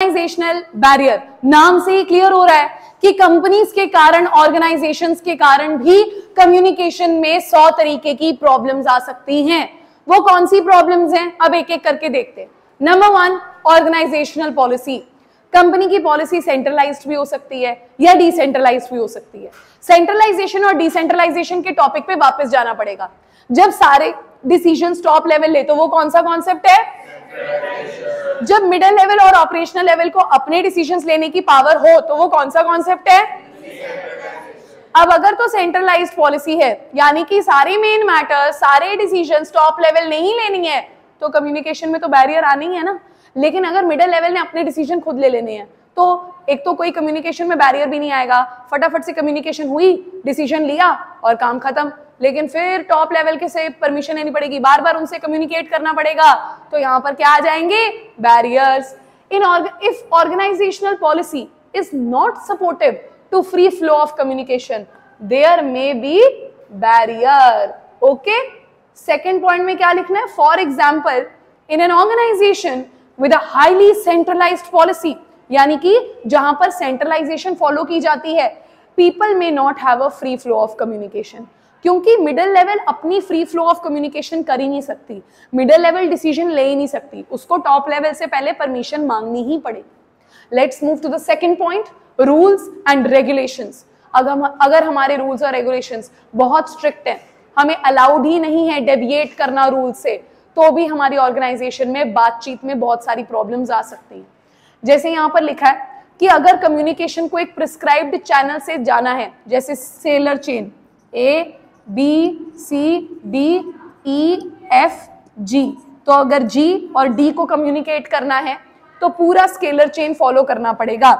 Organisational barrier, नाम से ही clear हो रहा है कि कंपनीज के कारण, ऑर्गेनाइजेशंस के कारण भी कम्युनिकेशन में 100 तरीके की प्रॉब्लम्स आ सकती हैं। वो कौन सी प्रॉब्लम्स हैं, अब एक एक करके देखते हैं। Number 1, organisational policy. कंपनी की पॉलिसी सेंट्रलाइज्ड भी हो सकती है या डिसेंट्रलाइज्ड भी हो सकती है। सेंट्रलाइजेशन और डिसेंट्रलाइजेशन के टॉपिक पे वापस जाना पड़ेगा। जब सारे डिसीजंस टॉप लेवल ले तो वो कौन सा कॉन्सेप्ट है? जब मिडिल लेवल और ऑपरेशनल लेवल को अपने डिसीजंस लेने की पावर हो तो वो कौन सा कॉन्सेप्ट है? अब अगर तो सेंट्रलाइज्ड पॉलिसी है, यानी कि सारे मेन मैटर्स, सारे डिसीजंस टॉप लेवल नहीं लेनी है, तो कम्युनिकेशन में तो बैरियर आनी है ना। लेकिन अगर मिडिल लेवल ने अपने डिसीजन खुद ले लेने हैं तो एक तो कोई कम्युनिकेशन में बैरियर भी नहीं आएगा, फटाफट से कम्युनिकेशन हुई, डिसीजन लिया और काम खत्म। लेकिन फिर टॉप लेवल के से परमिशन लेनी पड़ेगी, बार बार उनसे कम्युनिकेट करना पड़ेगा, तो यहाँ पर क्या आ जाएंगे? Barriers. If organisational policy is not supportive to free flow of communication, there may be barrier. Okay, second point में क्या लिखना है? For example, in an organisation with a highly centralised policy, यानी कि जहां पर सेंट्रलाइजेशन फॉलो की जाती है, people may not have a free flow of communication, क्योंकि मिडिल लेवल अपनी फ्री फ्लो ऑफ कम्युनिकेशन कर ही नहीं सकती, मिडिल लेवल डिसीजन ले ही नहीं सकती, उसको टॉप लेवल से पहले परमिशन मांगनी ही पड़ेगी। Let's move to the second point, rules and regulations. अगर हमारे रूल्स और रेगुलेशंस बहुत स्ट्रिक्ट हैं, हमें अलाउड ही नहीं है डेविएट करना रूल से, तो भी हमारी ऑर्गेनाइजेशन में बातचीत में बहुत सारी प्रॉब्लम्स आ सकती हैं। जैसे यहाँ पर लिखा है कि अगर कम्युनिकेशन को एक प्रिस्क्राइब्ड चैनल से जाना है, जैसे seller chain A B C D E F G, तो अगर G और D को कम्युनिकेट करना है तो पूरा स्केलर चेन फॉलो करना पड़ेगा।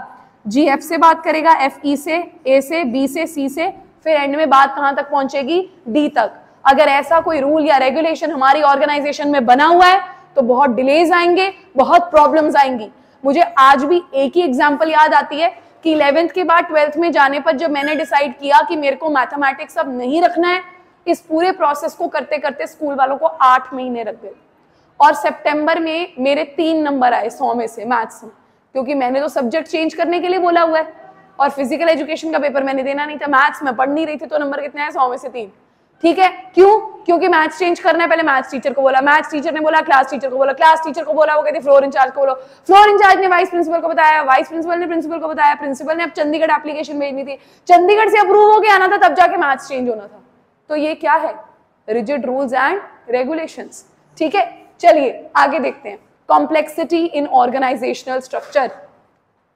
G F से बात करेगा, F E से, A से, B से, C से, फिर एंड में बात कहां तक पहुंचेगी? D तक। अगर ऐसा कोई रूल या रेगुलेशन हमारी ऑर्गेनाइजेशन में बना हुआ है तो बहुत डिलेज आएंगे, बहुत प्रॉब्लम्स आएंगी। मुझे आज भी एक ही एग्जांपल याद आती है कि 11th के बाद 12th में जाने पर जब मैंने डिसाइड किया कि मेरे को मैथमेटिक्स अब नहीं रखना है, इस पूरे प्रोसेस को करते करते स्कूल वालों को 8 महीने लग गए और सितंबर में मेरे 3 नंबर आए 100 में से मैथ्स में, क्योंकि मैंने तो सब्जेक्ट चेंज करने के लिए बोला हुआ है और फिजिकल एजुकेशन का पेपर मैंने देना नहीं था, मैथ्स में पढ़ नहीं रही थी, तो नंबर कितने आए? 100 में से 3। ठीक है, क्यों? क्योंकि मैथ्स चेंज करना है। पहले मैथ्स टीचर को बोला, मैथ्स टीचर ने बोला, क्लास टीचर को बोला, क्लास टीचर को बोला, वो कहती फ्लोर इंचार्ज को बोलो, फ्लोर इंचार्ज ने वाइस प्रिंसिपल को बताया, वाइस प्रिंसिपल ने प्रिंसिपल को बताया, प्रिंसिपल ने अब चंडीगढ़ एप्लीकेशन भेजनी थी, चंडीगढ़ से अप्रूव होके आना था, तब जाके मैथ्स चेंज होना था। तो ये क्या है? Rigid rules and regulations. ठीक है, चलिए आगे देखते हैं। Complexity in organisational structure.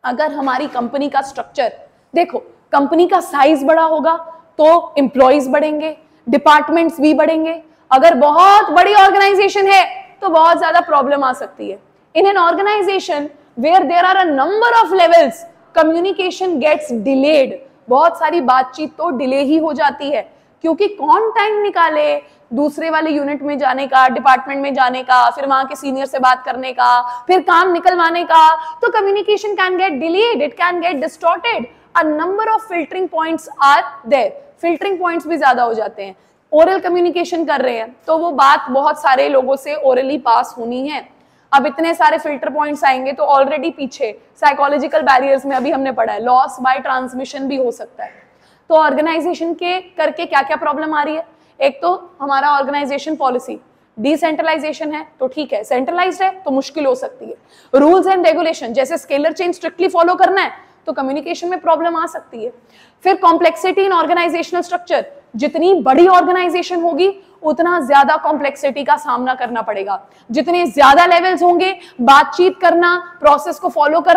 अगर हमारी कंपनी का स्ट्रक्चर, देखो कंपनी का साइज बड़ा होगा तो एम्प्लॉइज बढ़ेंगे, डिपार्टमेंट्स भी बढ़ेंगे। अगर बहुत बड़ी ऑर्गेनाइजेशन है तो बहुत ज्यादा प्रॉब्लम आ सकती है। In an organisation where there are a number of levels, communication gets delayed. बहुत सारी बातचीत तो डिले ही हो जाती है, क्योंकि कौन टाइम निकाले दूसरे वाले यूनिट में जाने का, डिपार्टमेंट में जाने का, फिर वहां के सीनियर से बात करने का, फिर काम निकलवाने का। तो communication can get delayed, it can get distorted, a number of filtering points are there. Filtering points भी ज्यादा हो जाते हैं। ओरल कम्युनिकेशन कर रहे हैं तो वो बात बहुत सारे लोगों से ओरली पास होनी है। अब इतने सारे फिल्टर पॉइंट्स आएंगे तो ऑलरेडी पीछे साइकोलॉजिकल बैरियर्स में अभी हमने पढ़ा है, लॉस बाय ट्रांसमिशन भी हो सकता है। तो ऑर्गेनाइजेशन के करके क्या क्या प्रॉब्लम आ रही है? एक तो हमारा ऑर्गेनाइजेशन पॉलिसी डिसेंट्रलाइजेशन है तो ठीक है, सेंट्रलाइज्ड है तो मुश्किल हो सकती है। रूल्स एंड रेगुलेशन, जैसे स्केलर चेन स्ट्रिक्टली फॉलो करना है तो कम्युनिकेशन में प्रॉब्लम आ सकती है। फिर कॉम्प्लेक्सिटी इन ऑर्गेनाइजेशनल स्ट्रक्चर, जितनी बड़ी ऑर्गेनाइजेशन होगी उतना ज्यादा कॉम्प्लेक्सिटी का सामना करना पड़ेगा। जितने ज्यादा लेवल्स होंगे, बातचीत करना, प्रोसेस को फॉलो करना